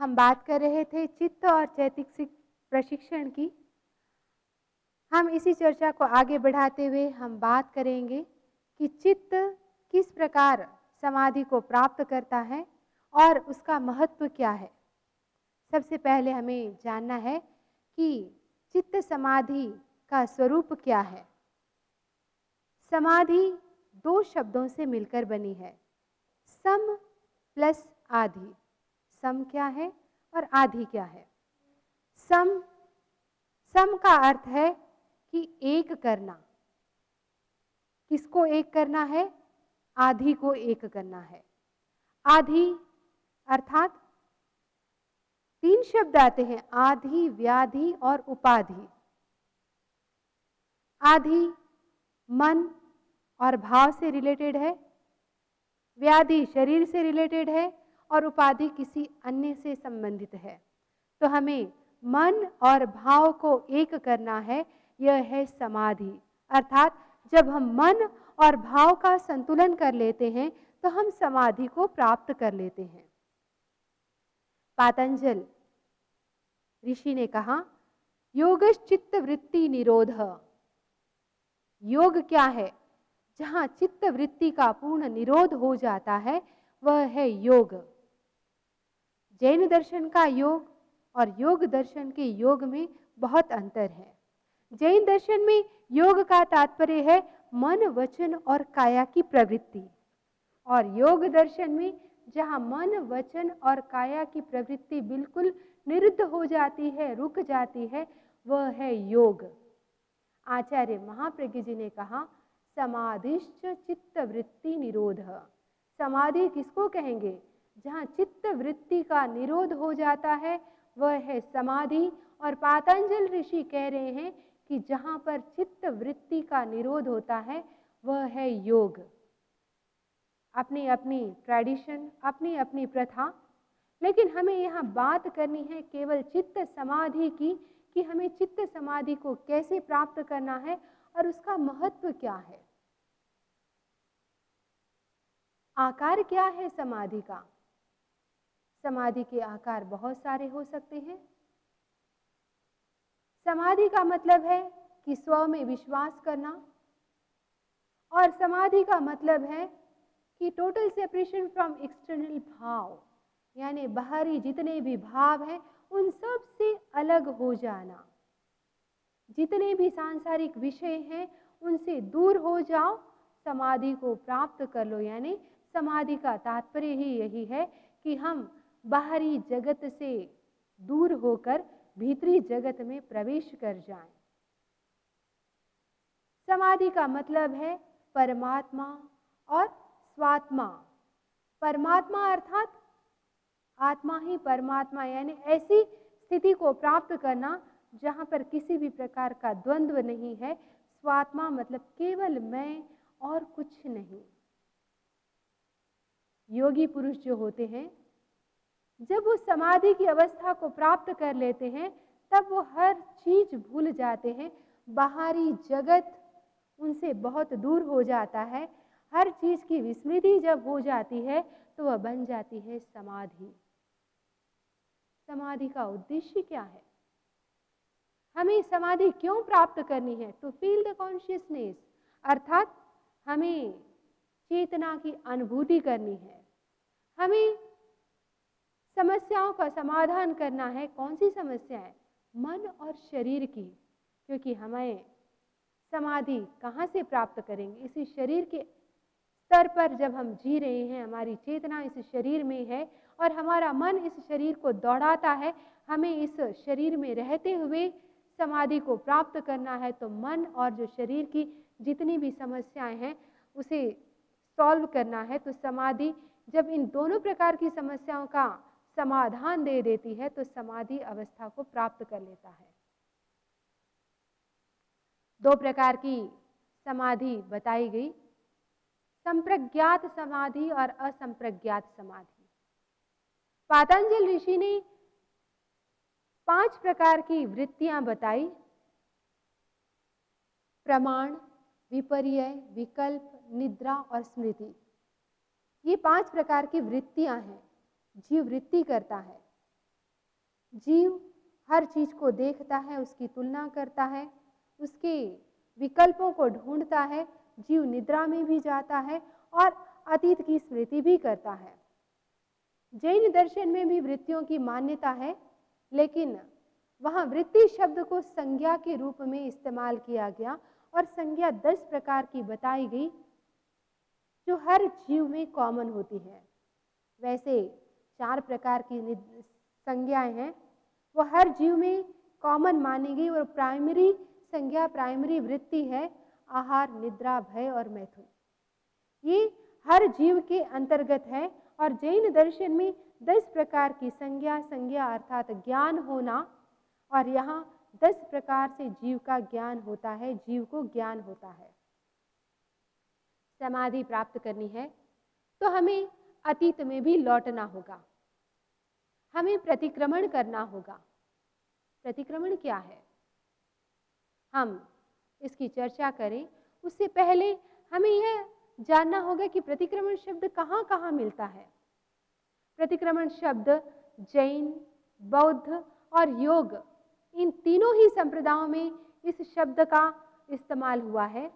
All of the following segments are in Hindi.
हम बात कर रहे थे चित्त और चैतसिक प्रशिक्षण की। हम इसी चर्चा को आगे बढ़ाते हुए हम बात करेंगे कि चित्त किस प्रकार समाधि को प्राप्त करता है और उसका महत्व क्या है। सबसे पहले हमें जानना है कि चित्त समाधि का स्वरूप क्या है। समाधि दो शब्दों से मिलकर बनी है, सम प्लस आधि। सम क्या है और आधि क्या है? सम का अर्थ है कि एक करना। किसको एक करना है? आधि को एक करना है। आधि अर्थात तीन शब्द आते हैं, आधि, व्याधि और उपाधि। आधि मन और भाव से रिलेटेड है, व्याधि शरीर से रिलेटेड है और उपाधि किसी अन्य से संबंधित है। तो हमें मन और भाव को एक करना है, यह है समाधि। अर्थात जब हम मन और भाव का संतुलन कर लेते हैं तो हम समाधि को प्राप्त कर लेते हैं। पातंजल ऋषि ने कहा, योगश्चित्त वृत्ति निरोध। योग क्या है? जहां चित्त वृत्ति का पूर्ण निरोध हो जाता है वह है योग। जैन दर्शन का योग और योग दर्शन के योग में बहुत अंतर है। जैन दर्शन में योग का तात्पर्य है मन, वचन और काया की प्रवृत्ति, और योग दर्शन में जहां मन, वचन और काया की प्रवृत्ति बिल्कुल निरुद्ध हो जाती है, रुक जाती है, वह है योग। आचार्य महाप्रज्ञ जी ने कहा, समाधिश्च चित्त वृत्ति निरोध। समाधि किसको कहेंगे? जहां चित्त वृत्ति का निरोध हो जाता है वह है समाधि। और पातंजल ऋषि कह रहे हैं कि जहां पर चित्त वृत्ति का निरोध होता है वह है योग। अपनी अपनी ट्रेडिशन, अपनी अपनी प्रथा, लेकिन हमें यहाँ बात करनी है केवल चित्त समाधि की, कि हमें चित्त समाधि को कैसे प्राप्त करना है और उसका महत्व क्या है। आकार क्या है समाधि का? समाधि के आकार बहुत सारे हो सकते हैं। समाधि का मतलब है कि स्व में विश्वास करना, और समाधि का मतलब है कि टोटल सेपरेशन फ्रॉम एक्सटर्नल भाव, यानी बाहरी जितने भी भाव हैं उन सब से अलग हो जाना। जितने भी सांसारिक विषय हैं उनसे दूर हो जाओ, समाधि को प्राप्त कर लो। यानी समाधि का तात्पर्य ही यही है कि हम बाहरी जगत से दूर होकर भीतरी जगत में प्रवेश कर जाएं। समाधि का मतलब है परमात्मा और स्वात्मा। परमात्मा अर्थात आत्मा ही परमात्मा, यानी ऐसी स्थिति को प्राप्त करना जहां पर किसी भी प्रकार का द्वंद्व नहीं है। स्वात्मा मतलब केवल मैं और कुछ नहीं। योगी पुरुष जो होते हैं, जब वो समाधि की अवस्था को प्राप्त कर लेते हैं तब वो हर चीज भूल जाते हैं। बाहरी जगत उनसे बहुत दूर हो जाता है। हर चीज की विस्मृति जब हो जाती है तो वह बन जाती है समाधि। समाधि का उद्देश्य क्या है? हमें समाधि क्यों प्राप्त करनी है? टू फील द कॉन्शियसनेस, अर्थात हमें चेतना की अनुभूति करनी है। हमें समस्याओं का समाधान करना है। कौन सी समस्याएं? मन और शरीर की। क्योंकि हमें समाधि कहाँ से प्राप्त करेंगे? इसी शरीर के स्तर पर जब हम जी रहे हैं, हमारी चेतना इस शरीर में है और हमारा मन इस शरीर को दौड़ाता है। हमें इस शरीर में रहते हुए समाधि को प्राप्त करना है। तो मन और जो शरीर की जितनी भी समस्याएं हैं उसे सॉल्व करना है। तो समाधि जब इन दोनों प्रकार की समस्याओं का समाधान दे देती है तो समाधि अवस्था को प्राप्त कर लेता है। दो प्रकार की समाधि बताई गई, संप्रज्ञात समाधि और असंप्रज्ञात समाधि। पातंजल ऋषि ने 5 प्रकार की वृत्तियां बताई, प्रमाण, विपर्य, विकल्प, निद्रा और स्मृति। ये 5 प्रकार की वृत्तियां हैं। जीव वृत्ति करता है। जीव हर चीज को देखता है, उसकी तुलना करता है, उसके विकल्पों को ढूंढता है। जीव निद्रा में भी जाता है और अतीत की स्मृति भी करता है। जैन दर्शन में भी वृत्तियों की मान्यता है, लेकिन वहां वृत्ति शब्द को संज्ञा के रूप में इस्तेमाल किया गया और संज्ञा 10 प्रकार की बताई गई जो हर जीव में कॉमन होती है। वैसे 4 प्रकार की संज्ञाएं हैं, वो हर जीव में कॉमन मानी गई और प्राइमरी संज्ञा, प्राइमरी वृत्ति है आहार, निद्रा, भय और मैथुन। ये हर जीव के अंतर्गत है और जैन दर्शन में 10 प्रकार की संज्ञा, संज्ञा अर्थात ज्ञान होना, और यहाँ 10 प्रकार से जीव का ज्ञान होता है, जीव को ज्ञान होता है। समाधि प्राप्त करनी है तो हमें अतीत में भी लौटना होगा, हमें प्रतिक्रमण करना होगा। प्रतिक्रमण क्या है, हम इसकी चर्चा करें उससे पहले हमें यह जानना होगा कि प्रतिक्रमण शब्द कहाँ कहाँ मिलता है। प्रतिक्रमण शब्द जैन, बौद्ध और योग, इन तीनों ही संप्रदायों में इस शब्द का इस्तेमाल हुआ है।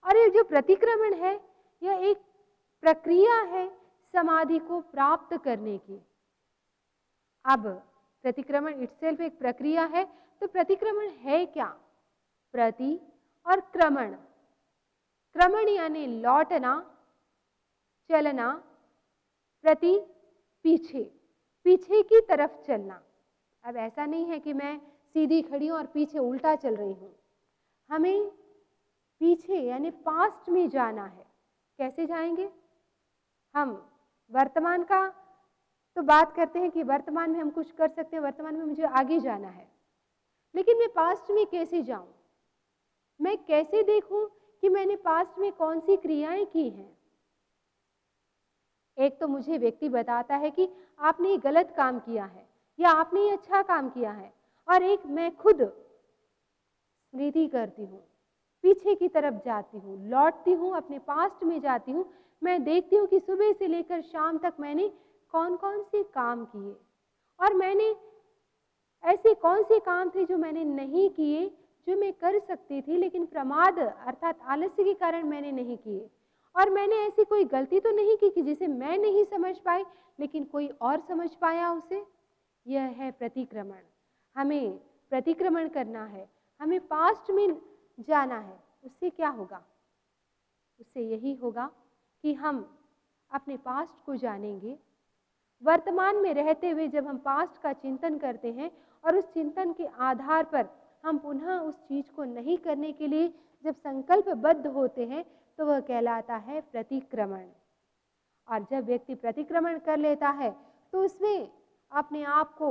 और ये जो प्रतिक्रमण है यह एक प्रक्रिया है समाधि को प्राप्त करने की। अब प्रतिक्रमण इटसेल्फ एक प्रक्रिया है, तो प्रतिक्रमण है क्या? प्रति और क्रमण, क्रमण यानी लौटना, चलना, प्रति पीछे, पीछे की तरफ चलना। अब ऐसा नहीं है कि मैं सीधी खड़ी हूं और पीछे उल्टा चल रही हूं, हमें पीछे यानी पास्ट में जाना है। कैसे जाएंगे? हम वर्तमान का तो बात करते हैं कि वर्तमान में हम कुछ कर सकते हैं, वर्तमान में मुझे आगे जाना है, लेकिन मैं पास्ट में कैसे जाऊं? मैं कैसे देखूं कि मैंने पास्ट में कौन सी क्रियाएं की हैं? एक तो मुझे व्यक्ति बताता है कि आपने ये गलत काम किया है या आपने ये अच्छा काम किया है, और एक मैं खुद स्मृति करती हूँ, पीछे की तरफ जाती हूँ, लौटती हूँ, अपने पास्ट में जाती हूँ। मैं देखती हूँ कि सुबह से लेकर शाम तक मैंने कौन कौन से काम किए और मैंने ऐसे कौन से काम थे जो मैंने नहीं किए, जो मैं कर सकती थी लेकिन प्रमाद अर्थात आलस्य के कारण मैंने नहीं किए। और मैंने ऐसी कोई गलती तो नहीं की कि जिसे मैं नहीं समझ पाई लेकिन कोई और समझ पाया उसे। यह है प्रतिक्रमण। हमें प्रतिक्रमण करना है, हमें पास्ट में जाना है। उससे क्या होगा? उससे यही होगा कि हम अपने पास्ट को जानेंगे। वर्तमान में रहते हुए जब हम पास्ट का चिंतन करते हैं और उस चिंतन के आधार पर हम पुनः उस चीज को नहीं करने के लिए जब संकल्पबद्ध होते हैं तो वह कहलाता है प्रतिक्रमण। और जब व्यक्ति प्रतिक्रमण कर लेता है तो उसमें अपने आप को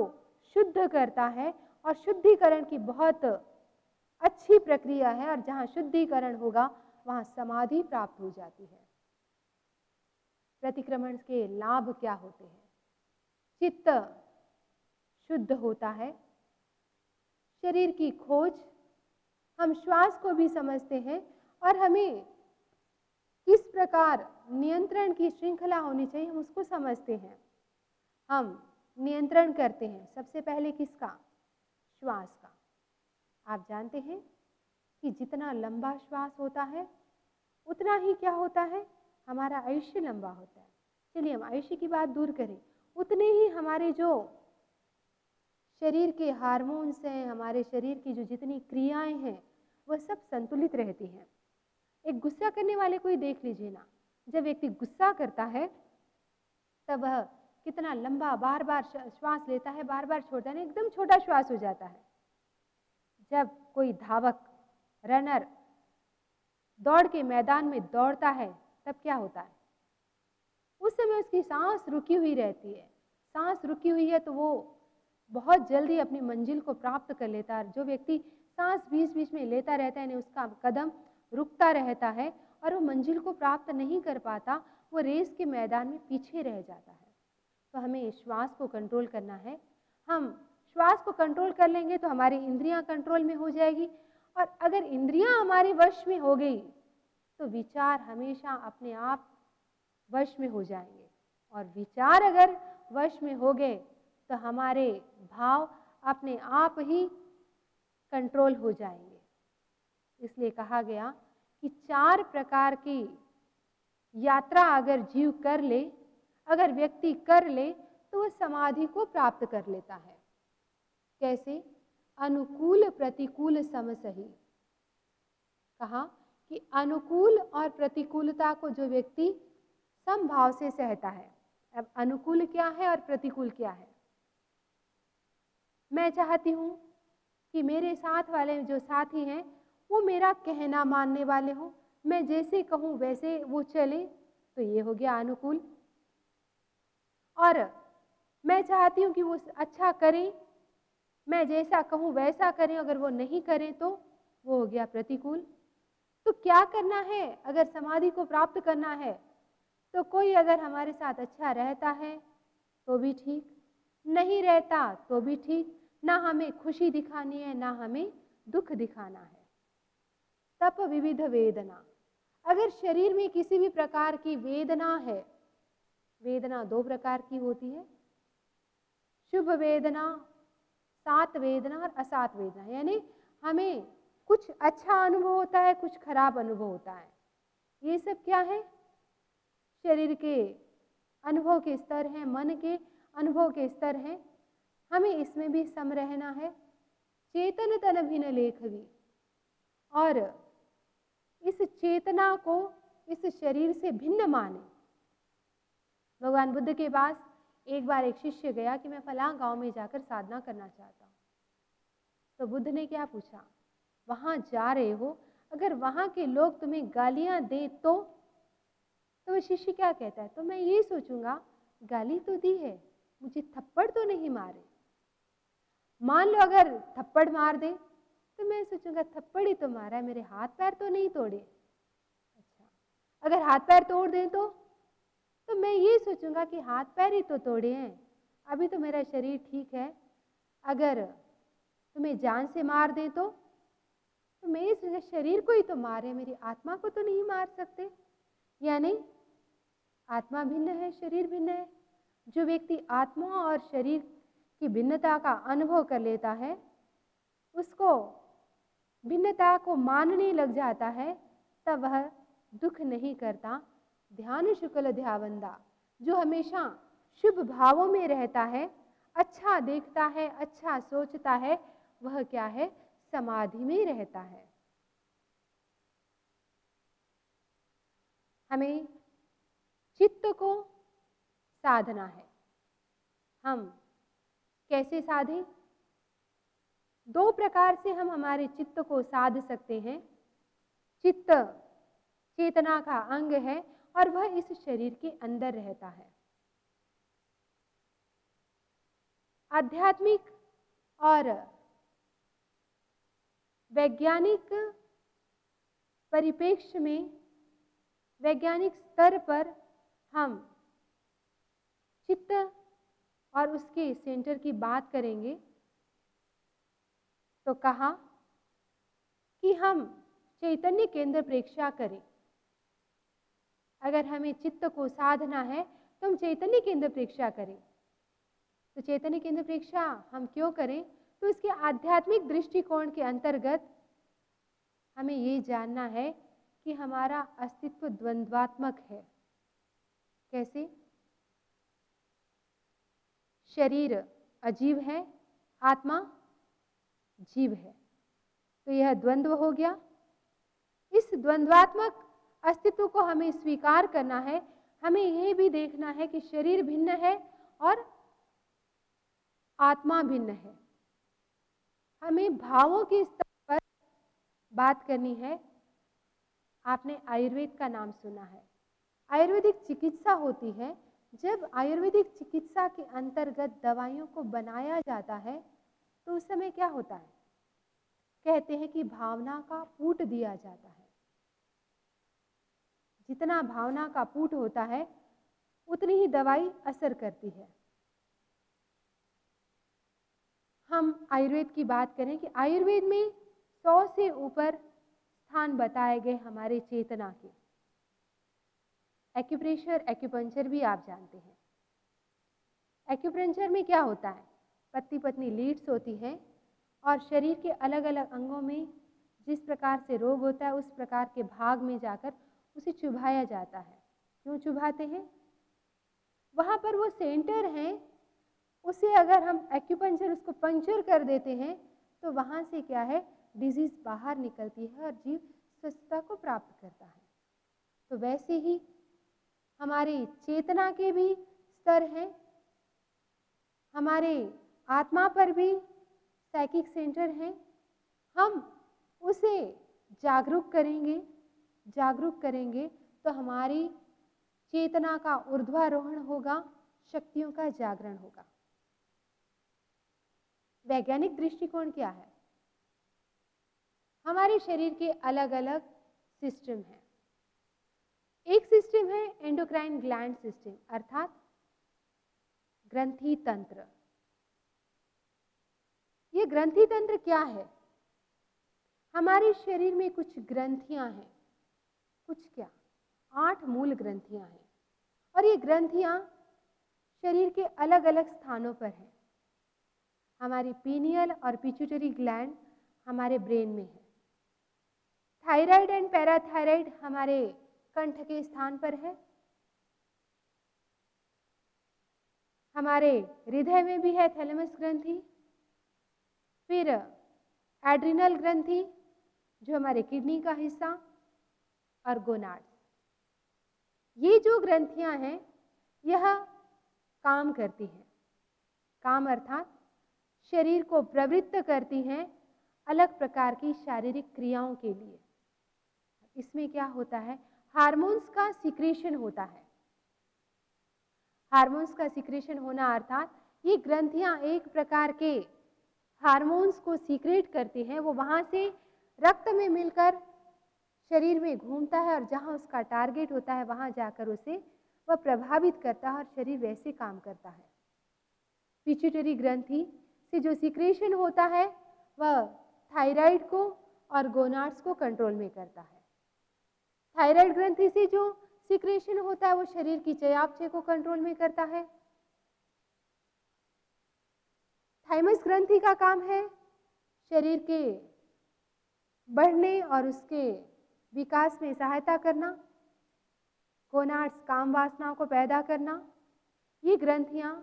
शुद्ध करता है, और शुद्धिकरण की बहुत अच्छी प्रक्रिया है, और जहाँ शुद्धिकरण होगा वहाँ समाधि प्राप्त हो जाती है। प्रतिक्रमण के लाभ क्या होते हैं? चित्त शुद्ध होता है, शरीर की खोज, हम श्वास को भी समझते हैं और हमें किस प्रकार नियंत्रण की श्रृंखला होनी चाहिए हम उसको समझते हैं। हम नियंत्रण करते हैं सबसे पहले किसका? श्वास का। आप जानते हैं कि जितना लंबा श्वास होता है उतना ही क्या होता है? हमारा आयुष्य लंबा होता है। चलिए हम आयुष्य की बात दूर करें, उतने ही हमारे जो शरीर के हार्मोन्स हैं, हमारे शरीर की जो जितनी क्रियाएं हैं वह सब संतुलित रहती हैं। एक गुस्सा करने वाले को ही देख लीजिए ना, जब व्यक्ति गुस्सा करता है तब वह कितना लंबा बार बार श्वास लेता है, बार बार छोड़ता है, एकदम छोटा श्वास हो जाता है। जब कोई धावक, रनर दौड़ के मैदान में दौड़ता है तब क्या होता है? उस समय उसकी सांस रुकी हुई रहती है। सांस रुकी हुई है तो वो बहुत जल्दी अपनी मंजिल को प्राप्त कर लेता है। जो व्यक्ति सांस बीच बीच में लेता रहता है, उसका कदम रुकता रहता है और वो मंजिल को प्राप्त नहीं कर पाता, वो रेस के मैदान में पीछे रह जाता है। तो हमें श्वास को कंट्रोल करना है। हम श्वास को कंट्रोल कर लेंगे तो हमारी इंद्रियां कंट्रोल में हो जाएगी, और अगर इंद्रियां हमारे वश में हो गई तो विचार हमेशा अपने आप वश में हो जाएंगे, और विचार अगर वश में हो गए तो हमारे भाव अपने आप ही कंट्रोल हो जाएंगे। इसलिए कहा गया कि 4 प्रकार की यात्रा अगर जीव कर ले, अगर व्यक्ति कर ले, तो वह समाधि को प्राप्त कर लेता है। कैसे? अनुकूल प्रतिकूल समसही। कहा कि अनुकूल और प्रतिकूलता को जो व्यक्ति समभाव से सहता है। अब अनुकूल क्या है और प्रतिकूल क्या है? मैं चाहती हूं कि मेरे साथ वाले जो साथी हैं वो मेरा कहना मानने वाले हों, मैं जैसे कहूं वैसे वो चले, तो ये हो गया अनुकूल। और मैं चाहती हूं कि वो अच्छा करें, मैं जैसा कहूं वैसा करें, अगर वो नहीं करें तो वो हो गया प्रतिकूल। तो क्या करना है? अगर समाधि को प्राप्त करना है तो कोई अगर हमारे साथ अच्छा रहता है तो भी ठीक, नहीं रहता तो भी ठीक, ना हमें खुशी दिखानी है ना हमें दुख दिखाना है। तप विविध वेदना। अगर शरीर में किसी भी प्रकार की वेदना है, वेदना 2 प्रकार की होती है, शुभ वेदना, सात वेदना और असात वेदना। यानी हमें कुछ अच्छा अनुभव होता है, कुछ खराब अनुभव होता है। ये सब क्या है? शरीर के अनुभव के स्तर हैं, मन के अनुभव के स्तर हैं। हमें इसमें भी सम रहना है। चेतन तन भिन्न लेखवी। और इस चेतना को इस शरीर से भिन्न माने। भगवान बुद्ध के पास एक बार एक शिष्य गया कि मैं फलां गांव में जाकर साधना करना चाहता हूं। तो बुद्ध ने क्या पूछा? वहां जा रहे हो, अगर वहां के लोग तुम्हें गालियां दे तो वह शिष्य क्या कहता है? तो मैं ये सोचूंगा, गाली तो दी है, मुझे थप्पड़ तो नहीं मारे। मान लो अगर थप्पड़ मार दे तो मैं सोचूंगा थप्पड़ ही तो मारा है, मेरे हाथ पैर तो नहीं तोड़े। अच्छा, अगर हाथ पैर तोड़ दें तो मैं ये सोचूंगा कि हाथ पैर ही तो तोड़े हैं, अभी तो मेरा शरीर ठीक है। अगर तुम्हें जान से मार दें तो मैं ये सोचूंगा शरीर को ही तो मारे, मेरी आत्मा को तो नहीं मार सकते। यानी आत्मा भिन्न है, शरीर भिन्न है। जो व्यक्ति आत्मा और शरीर की भिन्नता का अनुभव कर लेता है, उसको भिन्नता को मानने लग जाता है, तब वह दुख नहीं करता। ध्यान शुक्ल ध्यावंदा, जो हमेशा शुभ भावों में रहता है, अच्छा देखता है, अच्छा सोचता है, वह क्या है? समाधि में रहता है। हमें चित्त को साधना है। हम कैसे साधें? 2 प्रकार से हम हमारे चित्त को साध सकते हैं। चित्त चेतना का अंग है और वह इस शरीर के अंदर रहता है। आध्यात्मिक और वैज्ञानिक परिप्रेक्ष्य में, वैज्ञानिक स्तर पर हम चित्त और उसके सेंटर की बात करेंगे तो कहा कि हम चैतन्य केंद्र प्रेक्षा करें। अगर हमें चित्त को साधना है तो हम चैतन्य केंद्र प्रेक्षा करें। तो चैतन्य केंद्र प्रेक्षा हम क्यों करें? तो इसके आध्यात्मिक दृष्टिकोण के अंतर्गत हमें ये जानना है कि हमारा अस्तित्व द्वंद्वात्मक है। कैसे? शरीर अजीव है, आत्मा जीव है, तो यह द्वंद्व हो गया। इस द्वंद्वात्मक अस्तित्व को हमें स्वीकार करना है। हमें यह भी देखना है कि शरीर भिन्न है और आत्मा भिन्न है। हमें भावों के स्तर पर बात करनी है। आपने आयुर्वेद का नाम सुना है। आयुर्वेदिक चिकित्सा होती है। जब आयुर्वेदिक चिकित्सा के अंतर्गत दवाइयों को बनाया जाता है तो उस समय क्या होता है? कहते हैं कि भावना का पूट दिया जाता है। जितना भावना का पूट होता है उतनी ही दवाई असर करती है। हम आयुर्वेद की बात करें कि आयुर्वेद में 100 से ऊपर स्थान बताए गए हमारे चेतना के। एक्यूप्रेशर, एक्यूपंक्चर भी आप जानते हैं। एक्यूप्रेशर में क्या होता है, पतली पतली लीड्स होती हैं और शरीर के अलग अलग अंगों में जिस प्रकार से रोग होता है उस प्रकार के भाग में जाकर उसे चुभाया जाता है। क्यों चुभाते हैं? वहाँ पर वो सेंटर है, उसे अगर हम एक्यूपंक्चर उसको पंक्चर कर देते हैं तो वहाँ से क्या है, डिजीज बाहर निकलती है और जीव स्वस्थता को प्राप्त करता है। तो वैसे ही हमारी चेतना के भी स्तर हैं, हमारे आत्मा पर भी साइकिक सेंटर हैं। हम उसे जागरूक करेंगे तो हमारी चेतना का ऊर्ध्वारोहण होगा, शक्तियों का जागरण होगा। वैज्ञानिक दृष्टिकोण क्या है? हमारे शरीर के अलग अलग सिस्टम हैं। एक सिस्टम है एंडोक्राइन ग्लैंड सिस्टम, अर्थात ग्रंथि तंत्र। ये ग्रंथि तंत्र क्या है? हमारे शरीर में कुछ ग्रंथियां हैं, कुछ क्या, 8 मूल ग्रंथियां हैं और ये ग्रंथियां शरीर के अलग अलग स्थानों पर हैं। हमारी पीनियल और पिट्यूटरी ग्लैंड हमारे ब्रेन में है। थायराइड एंड पैराथायराइड हमारे कंठ के स्थान पर है। हमारे हृदय में भी है थैलेमस ग्रंथि। फिर एड्रिनल ग्रंथि जो हमारे किडनी का हिस्सा, और गोनाड्स। ये जो ग्रंथियां हैं यह काम करती हैं। काम अर्थात शरीर को प्रवृत्त करती हैं अलग प्रकार की शारीरिक क्रियाओं के लिए। इसमें क्या होता है, हार्मोन्स का सिक्रेशन होता है। हार्मोन्स का सिक्रेशन होना अर्थात ये ग्रंथियां एक प्रकार के हार्मोन्स को सीक्रेट करती हैं, वो वहां से रक्त में मिलकर शरीर में घूमता है और जहां उसका टारगेट होता है वहां जाकर उसे वह प्रभावित करता है और शरीर वैसे काम करता है। पिट्यूटरी ग्रंथि से जो सिक्रेशन होता है वह थायराइड को और गोनाड्स को कंट्रोल में करता है। थायराइड ग्रंथि से जो सिक्रेशन होता है वो शरीर की चयापचय को कंट्रोल में करता है। थाइमस ग्रंथि का काम है शरीर के बढ़ने और उसके विकास में सहायता करना। गोनाड्स काम वासनाओं को पैदा करना। ये ग्रंथियां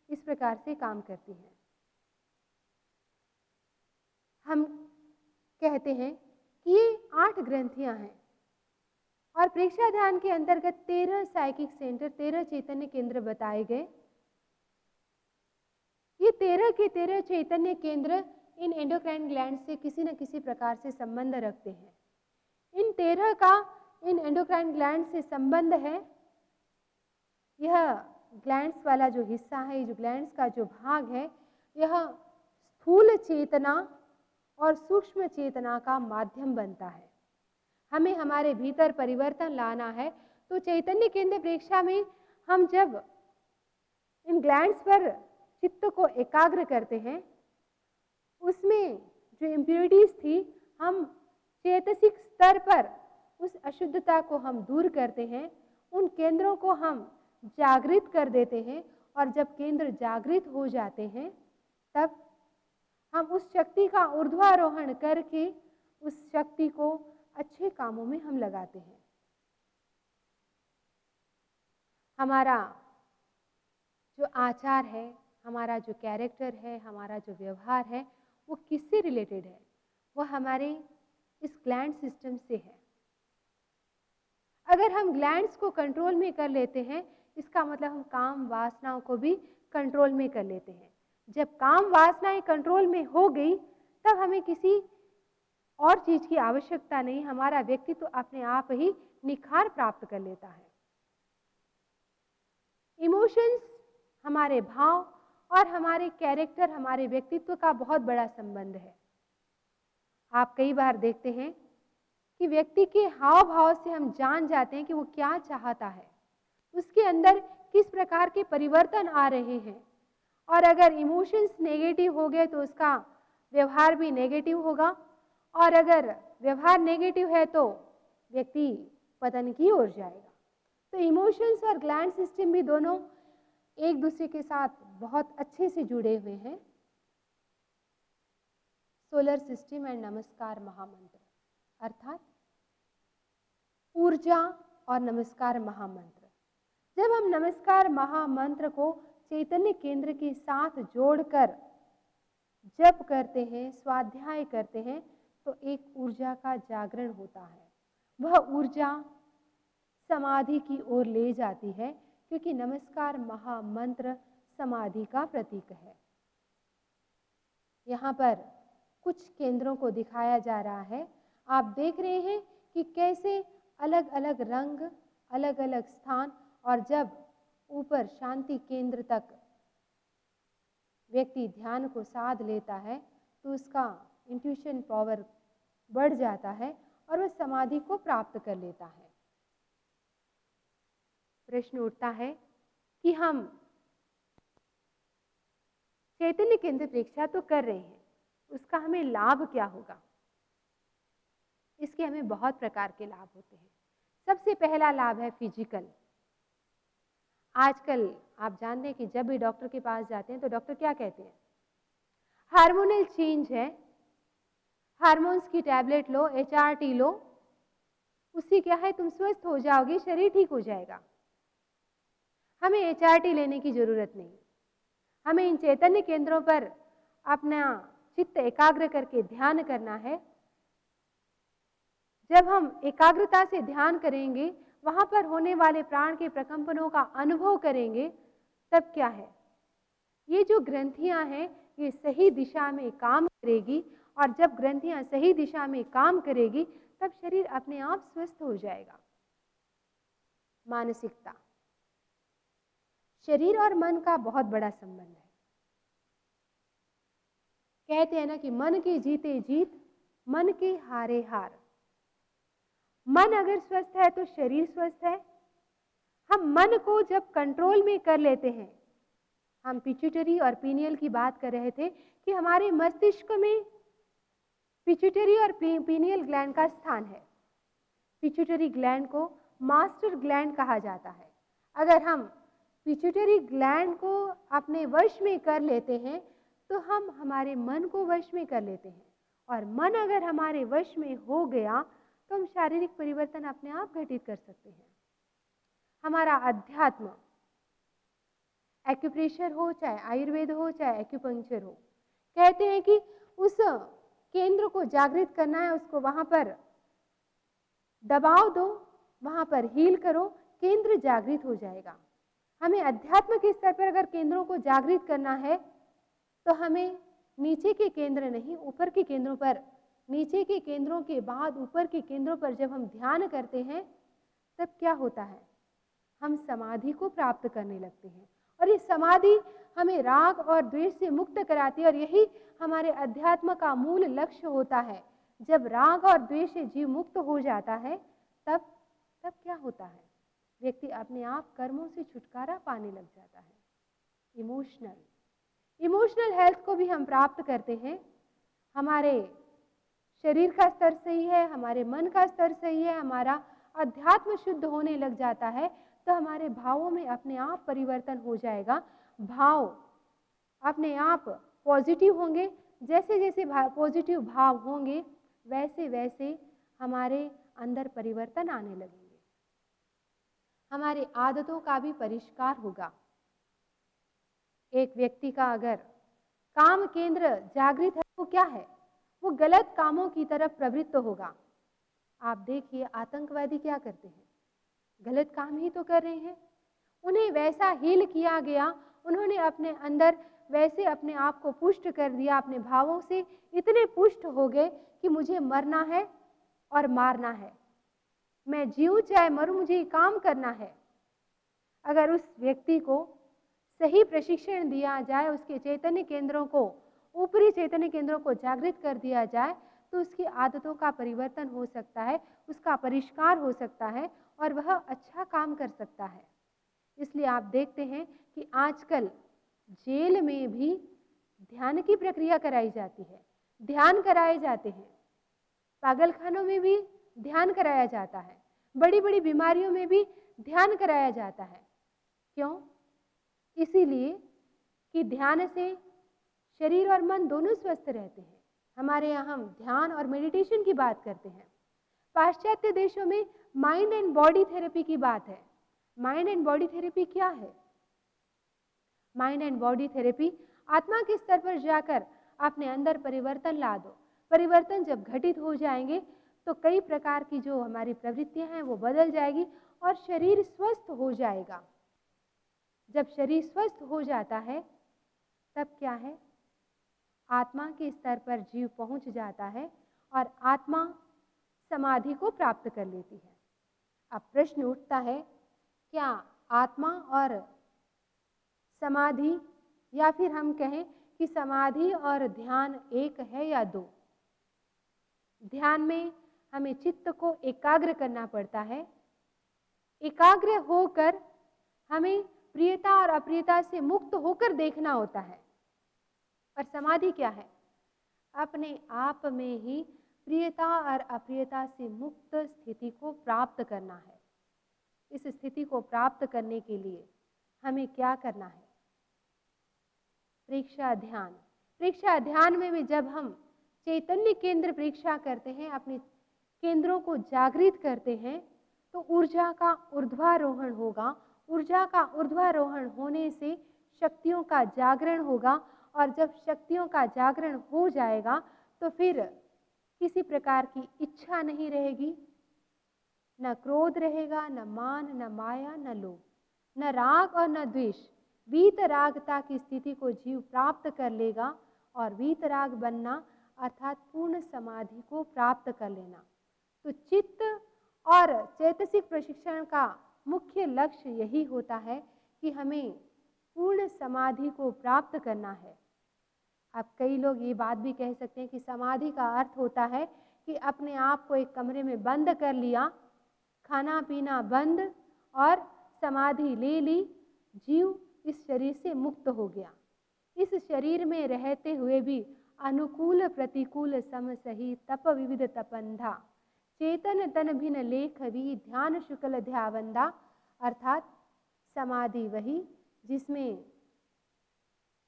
इस प्रकार से काम करती हैं। हम कहते हैं कि ये 8 ग्रंथियां हैं और प्रेक्षा ध्यान के अंतर्गत 13 साइकिक सेंटर, 13 चैतन्य केंद्र बताए गए। ये 13 के 13 चैतन्य केंद्र इन एंडोक्राइन ग्लैंड से किसी न किसी प्रकार से संबंध रखते हैं। इन 13 का इन एंडोक्राइन ग्लैंड से संबंध है। यह ग्लैंड्स वाला जो हिस्सा है, जो ग्लैंड्स का जो भाग है, यह स्थूल चेतना और सूक्ष्म चेतना का माध्यम बनता है। हमें हमारे भीतर परिवर्तन लाना है तो चैतन्य केंद्र प्रेक्षा में हम जब इन ग्लैंड्स पर चित्त को एकाग्र करते हैं, उसमें जो इम्प्योरिटीज थी, हम चेतसिक स्तर पर उस अशुद्धता को हम दूर करते हैं, उन केंद्रों को हम जागृत कर देते हैं और जब केंद्र जागृत हो जाते हैं तब हम उस शक्ति का ऊर्ध्वारोहण करके उस शक्ति को अच्छे कामों में हम लगाते हैं। हमारा जो आचार है, हमारा जो कैरेक्टर है, हमारा जो व्यवहार है, वो किससे रिलेटेड है? वो हमारे इस ग्लैंड सिस्टम से है। अगर हम ग्लैंड्स को कंट्रोल में कर लेते हैं, इसका मतलब हम काम वासनाओं को भी कंट्रोल में कर लेते हैं। जब काम वासनाएं कंट्रोल में हो गई तब हमें किसी और चीज की आवश्यकता नहीं, हमारा व्यक्तित्व तो अपने आप ही निखार प्राप्त कर लेता है। इमोशंस हमारे भाव और हमारे कैरेक्टर, हमारे व्यक्तित्व का बहुत बड़ा संबंध है। आप कई बार देखते हैं कि व्यक्ति के हाव भाव से हम जान जाते हैं कि वो क्या चाहता है, उसके अंदर किस प्रकार के परिवर्तन आ रहे हैं। और अगर इमोशंस नेगेटिव हो गए तो उसका व्यवहार भी नेगेटिव होगा, और अगर व्यवहार नेगेटिव है तो व्यक्ति पतन की ओर जाएगा। तो इमोशंस और ग्लैंड सिस्टम भी दोनों एक दूसरे के साथ बहुत अच्छे से जुड़े हुए हैं। सोलर सिस्टम एंड नमस्कार महामंत्र, अर्थात ऊर्जा और नमस्कार महामंत्र। जब हम नमस्कार महामंत्र को चैतन्य केंद्र के साथ जोड़कर जप करते हैं, स्वाध्याय करते हैं, तो एक ऊर्जा का जागरण होता है। वह ऊर्जा समाधि की ओर ले जाती है, क्योंकि नमस्कार महामंत्र समाधि का प्रतीक है। यहाँ पर कुछ केंद्रों को दिखाया जा रहा है। आप देख रहे हैं कि कैसे अलग अलग रंग, अलग अलग स्थान, और जब ऊपर शांति केंद्र तक व्यक्ति ध्यान को साध लेता है तो उसका इंट्यूशन पावर बढ़ जाता है और वह समाधि को प्राप्त कर लेता है। प्रश्न उठता है कि हम चैतन्य केंद्र परीक्षा तो कर रहे हैं, उसका हमें लाभ क्या होगा? इसके हमें बहुत प्रकार के लाभ होते हैं। सबसे पहला लाभ है फिजिकल। आजकल आप जानते हैं कि जब भी डॉक्टर के पास जाते हैं तो डॉक्टर क्या कहते हैं? हार्मोनल चेंज है, हार्मोन्स की टैबलेट लो, HRT लो, उससे क्या है, तुम स्वस्थ हो जाओगे, शरीर ठीक हो जाएगा। हमें HRT लेने की जरूरत नहीं। हमें इन चैतन्य केंद्रों पर अपना चित्त एकाग्र करके ध्यान करना है। जब हम एकाग्रता से ध्यान करेंगे, वहां पर होने वाले प्राण के प्रकंपनों का अनुभव करेंगे, तब क्या है, ये जो ग्रंथियां हैं ये सही दिशा में काम करेगी, और जब ग्रंथियां सही दिशा में काम करेगी तब शरीर अपने आप स्वस्थ हो जाएगा। मानसिकता, शरीर और मन का बहुत बड़ा संबंध है। कहते हैं ना कि मन के जीते जीत, मन के हारे हार। मन अगर स्वस्थ है तो शरीर स्वस्थ है। हम मन को जब कंट्रोल में कर लेते हैं, हम पिट्यूटरी और पीनियल की बात कर रहे थे कि हमारे मस्तिष्क में पिट्यूटरी और पीनियल ग्लैंड का स्थान है। पिट्यूटरी ग्लैंड को मास्टर ग्लैंड कहा जाता है। अगर हम पिट्यूटरी ग्लैंड को अपने वश में कर लेते हैं तो हम हमारे मन को वश में कर लेते हैं, और मन अगर हमारे वश में हो गया तो हम शारीरिक परिवर्तन अपने आप घटित कर सकते हैं। हमारा अध्यात्म, एक्यूप्रेशर हो, चाहे आयुर्वेद हो, चाहे एक्यूपंक्चर हो, कहते हैं कि उस केंद्र को जागृत करना है, उसको वहां पर दबाव दो, वहां पर हील करो, केंद्र जागृत हो जाएगा। हमें अध्यात्म के स्तर पर अगर केंद्रों को जागृत करना है तो हमें नीचे के केंद्र नहीं, ऊपर के केंद्रों पर, नीचे के केंद्रों के बाद ऊपर के केंद्रों पर जब हम ध्यान करते हैं तब क्या होता है, हम समाधि को प्राप्त करने लगते हैं, और ये समाधि हमें राग और द्वेष से मुक्त कराती है। और यही हमारे अध्यात्म का मूल लक्ष्य होता है। जब राग और द्वेष से जीव मुक्त हो जाता है तब क्या होता है, व्यक्ति अपने आप कर्मों से छुटकारा पाने लग जाता है। इमोशनल हेल्थ को भी हम प्राप्त करते हैं। हमारे शरीर का स्तर सही है, हमारे मन का स्तर सही है, हमारा अध्यात्म शुद्ध होने लग जाता है, तो हमारे भावों में अपने आप परिवर्तन हो जाएगा। भाव अपने आप पॉजिटिव होंगे। जैसे जैसे पॉजिटिव भाव होंगे वैसे वैसे हमारे अंदर परिवर्तन आने लगेंगे। हमारे आदतों का भी परिष्कार होगा। एक व्यक्ति का अगर काम केंद्र जागृत है तो क्या है, वो गलत कामों की तरफ प्रवृत्त होगा। आप देखिए आतंकवादी क्या करते हैं, गलत काम ही तो कर रहे हैं। उन्हें वैसा हील किया गया, उन्होंने अपने अंदर वैसे अपने आप को पुष्ट कर दिया, अपने भावों से इतने पुष्ट हो गए कि मुझे मरना है और मारना है, मैं जीऊं चाहे मरूं, मुझे ये काम करना है। अगर उस व्यक्ति को सही प्रशिक्षण दिया जाए, उसके चैतन्य केंद्रों को, ऊपरी चैतन्य केंद्रों को जागृत कर दिया जाए तो उसकी आदतों का परिवर्तन हो सकता है, उसका परिष्कार हो सकता है और वह अच्छा काम कर सकता है। इसलिए आप देखते हैं कि आजकल जेल में भी ध्यान की प्रक्रिया कराई जाती है, ध्यान कराए जाते हैं। पागलखानों में भी ध्यान कराया जाता है, बड़ी बड़ी बीमारियों में भी ध्यान कराया जाता है। क्यों? इसीलिए कि ध्यान से शरीर और मन दोनों स्वस्थ रहते हैं। हमारे यहाँ हम ध्यान और मेडिटेशन की बात करते हैं। पाश्चात्य देशों में माइंड एंड बॉडी थेरेपी की बात है। माइंड एंड बॉडी थेरेपी क्या है? माइंड एंड बॉडी थेरेपी आत्मा के स्तर पर जाकर अपने अंदर परिवर्तन ला दो। परिवर्तन जब घटित हो जाएंगे तो कई प्रकार की जो हमारी प्रवृत्तियां हैं वो बदल जाएगी और शरीर स्वस्थ हो जाएगा। जब शरीर स्वस्थ हो जाता है तब क्या है, आत्मा के स्तर पर जीव पहुंच जाता है और आत्मा समाधि को प्राप्त कर लेती है। अब प्रश्न उठता है, क्या आत्मा और समाधि, या फिर हम कहें कि समाधि और ध्यान एक है या दो? ध्यान में हमें चित्त को एकाग्र करना पड़ता है। एकाग्र होकर हमें प्रियता और अप्रियता से मुक्त होकर देखना होता है। और समाधि क्या है? अपने आप में ही प्रियता और अप्रियता से मुक्त स्थिति को प्राप्त करना है। इस स्थिति को प्राप्त करने के लिए हमें क्या करना है? प्रेक्षा ध्यान। प्रेक्षा ध्यान में भी जब हम चैतन्य केंद्र प्रेक्षा करते हैं, अपने केंद्रों को जागृत करते हैं, तो ऊर्जा का ऊर्ध्वारोहण होगा। ऊर्जा का ऊर्ध्वारोहण होने से शक्तियों का जागरण होगा और जब शक्तियों का जागरण हो जाएगा तो फिर किसी प्रकार की इच्छा नहीं रहेगी, न क्रोध रहेगा, न मान, न माया, न लोभ, न राग और न द्वेष। वीतरागता की स्थिति को जीव प्राप्त कर लेगा और वीतराग बनना अर्थात पूर्ण समाधि को प्राप्त कर लेना। तो चित्त और चैतसिक प्रशिक्षण का मुख्य लक्ष्य यही होता है कि हमें पूर्ण समाधि को प्राप्त करना है। अब कई लोग ये बात भी कह सकते हैं कि समाधि का अर्थ होता है कि अपने आप को एक कमरे में बंद कर लिया, खाना पीना बंद और समाधि ले ली, जीव इस शरीर से मुक्त हो गया। इस शरीर में रहते हुए भी अनुकूल प्रतिकूल सम सही तप विविध तपंधा चेतन तन भिन्न लेख भी ध्यान शुक्ल ध्यावंदा। अर्थात समाधि वही जिसमें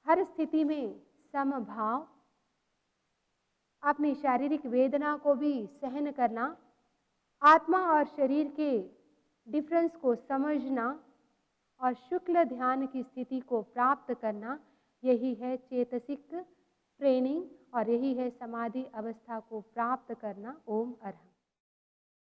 हर स्थिति में समभाव, अपनी शारीरिक वेदना को भी सहन करना, आत्मा और शरीर के डिफरेंस को समझना और शुक्ल ध्यान की स्थिति को प्राप्त करना, यही है चेतसिक ट्रेनिंग और यही है समाधि अवस्था को प्राप्त करना। ओम अरहम।